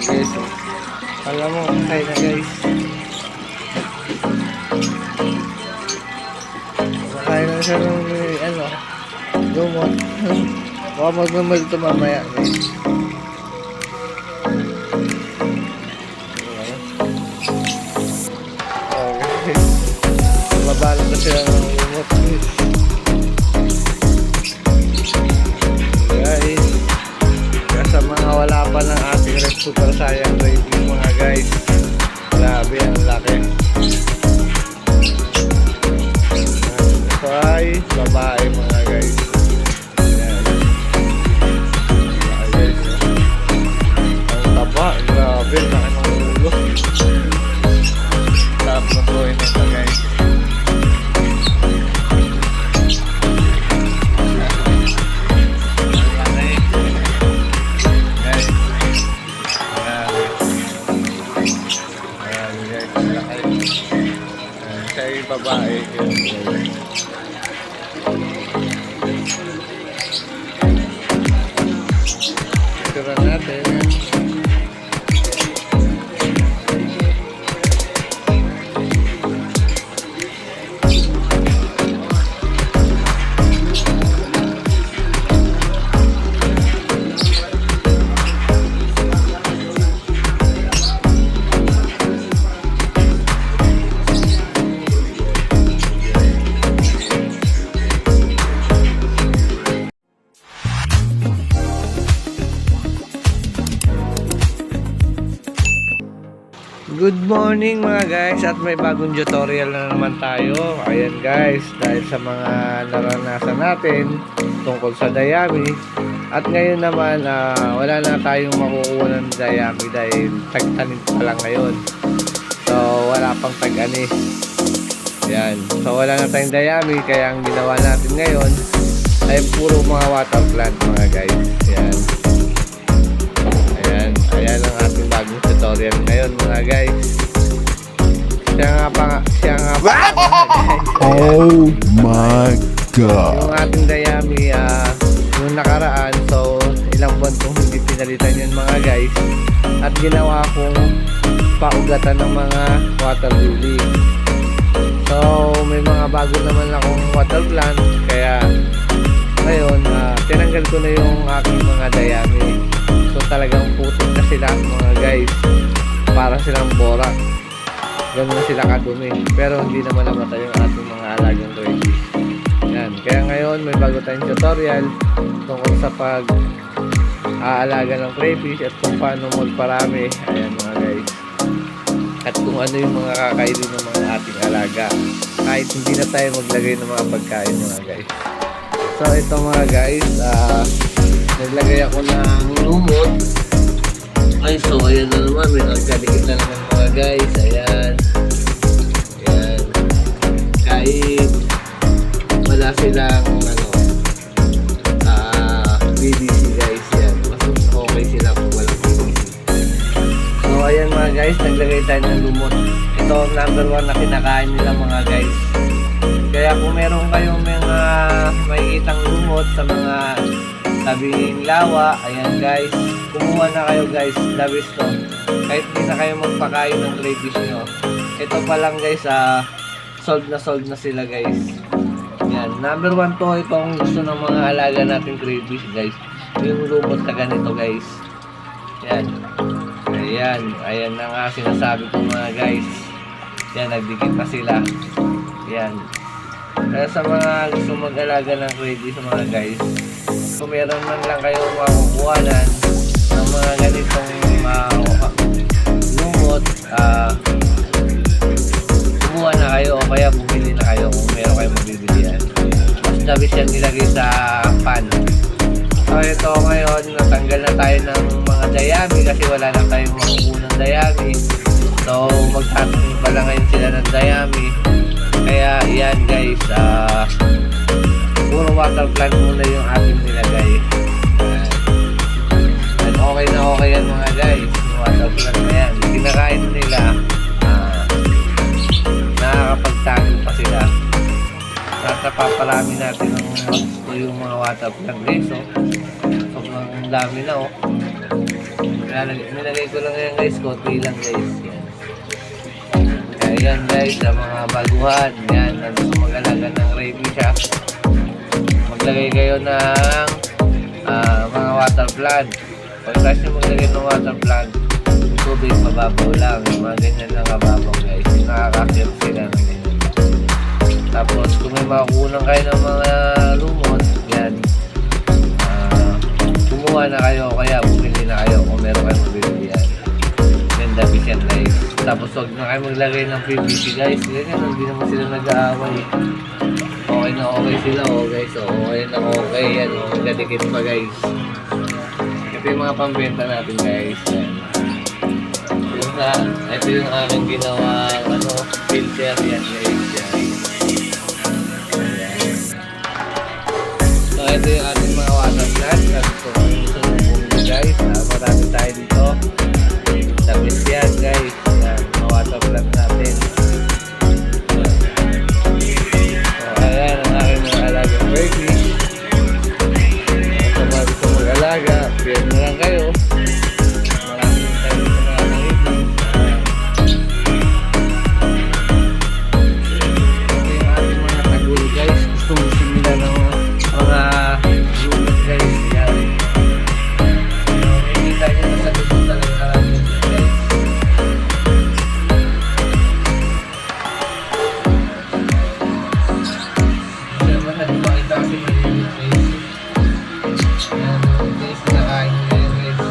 guys. Alam mo, okay na guys. Makain na siya ng ano, lumot. Baka magmamahal ito mamaya guys. Okay. Mabalo na siya ng lumot guys. Guys, sa mga wala pa ng ating Red Super Saiyan rating mga guys, grabe ang laki. Ito ay babae mga guys. Ayan. Babae guys. Ang taba, grabe, laki ng ulo. Sarap na po yun ito guys. Babae ito na natin. Good morning mga guys, at may bagong tutorial na naman tayo. Ayan guys, dahil sa mga naranasan natin tungkol sa dayami. At ngayon naman wala na tayong makukuha ng dayami dahil tag-tanim pa lang ngayon. So wala pang tag-ani. Ayan, so wala na tayong dayami, kaya ang ginawa natin ngayon ay puro mga water plant mga guys. Ayan. Ayan ang ating bagong tutorial ngayon mga guys. Siya nga pa Oh my god. yung ating dayami yung nakaraan, so ilang buwan kong hindi pinalitan yun mga guys. At ginawa kong paugatan ng mga water lily. So may mga bago naman akong water plant, kaya ngayon tinanggal ko na yung aking mga dayami. So talagang putik na sila mga guys, para silang borak. Ganun na sila kadumi, pero hindi naman namatay yung ating mga alagang crayfish. Yan. Kaya ngayon may bago tayong tutorial tungkol sa pag-aalaga ng crayfish at kung paano magparami. Ayan mga guys, at kung ano yung mga kakainin ng mga ating alaga kahit hindi na tayo maglagay ng mga pagkain mga guys. So ito mga guys, naglagay ako ng lumot. Ay, so ayan na naman, may nagkadikit na naman mga guys. Ayan. Ayan. Kahit wala silang BDC guys. Yan. Mas okay sila kung walang BDC. So ayan mga guys, naglagay tayo ng lumot. Ito number 1 na kinakain nila mga guys. Kaya kung meron kayong mga makikitang lumot sa mga tabing lawa, ayan guys, kumuha na kayo guys, the best to. Kahit hindi na kayo magpakain ng crayfish nyo, ito pa lang guys, solve na sila guys. Yan, number 1 to, itong gusto ng mga alaga natin crayfish guys, yung lumot na ganito guys. Yan, ayan na nga sinasabi ko mga guys. Yan, nagdikit na sila. Yan, kaya sa mga gusto mag-alaga ng crayfish mga guys, kung meron man lang kayo makukuhanan ng mga ganitong lumot, kumuha na kayo o kaya bumili na kayo kung meron kayo mabibilihan. Mas dabis yan nilagay sa pan. So ito ngayon, natanggal na tayo ng mga dayami kasi wala na tayong makukuha ng dayami. So magtatanim pa lang ngayon sila ng dayami. Kaya yan guys, puro water plant muna yung ating nilagay. And okay yan mga guys, yung water plant na yan. Kinakain nila, nakakapagtanim pa sila. At napaparami natin yung mga water plant guys. So sobrang dami na Nilagay ko lang yan guys, konti lang guys. Yan. Kaya yan guys, sa mga baguhan, yan, nandito mag-alaga ng rabies siya. Maglagay kayo ng mga water plant. Pagkas nyo maglagay ng water plant, tubig mababaw lang, yung mga ganyan lang mababaw guys. Nakakakit sila ng ganyan. Tapos kung may makukunan kayo ng mga lumot, yan, kumuha na kayo, kaya bumili na kayo kung meron kayo mabili yan. Yan, dapat yan guys. Tapos huwag na kayo maglagay ng PVC guys. Ganyan, hindi naman sila nag-aaway. Okay na okay sila, oh guys. So, okay na okay yan. Oh, gadikit pa guys. Ito yung mga pambenta natin guys. Yan. Ito yung aking ginawa filter yan guys. Yan. Ayan. So, ito yung ating mga water plant. So, gusto nyo bumili guys. Marami tayo dito. Tapos yan guys. Yan, mga water plant natin. So, ayan ang aking mga alagang baby. Sa mga gusto mag-alaga, PM na lang kayo. Maraming tayo sa mga baby. Ito yung ating mga tagul guys. Gusto nila ng mga lumot guys. Yan. Hindi tayo na sa gusto talaga karami guys. Yan, mahal makita kasi malilit guys. Yan, guys, nakain nila yan guys.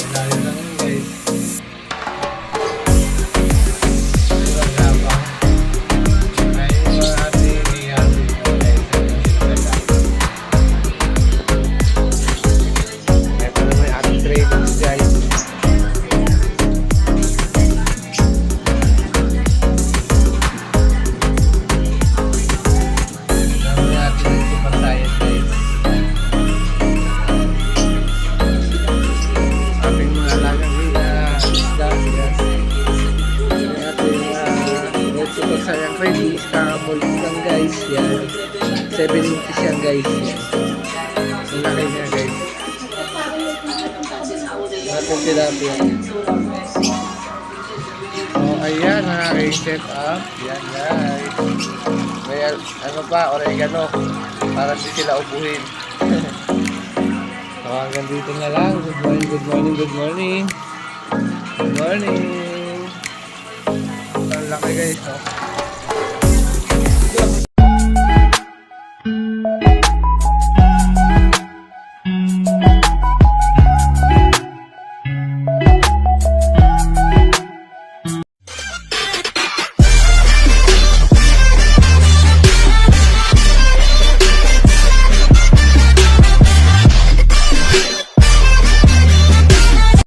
Malayo lang yun guys. Sayang ready, kakamulit lang guys. Yan. 7 inches yan guys. Yan. Ang laki niya guys. Natin tilapia. So ayan, ang aking set up. Yan guys. May ano pa, oregano. Para di sila ubuhin. So hanggang dito na lang. Good morning, good morning, good morning. Good morning. Ang laki guys. No?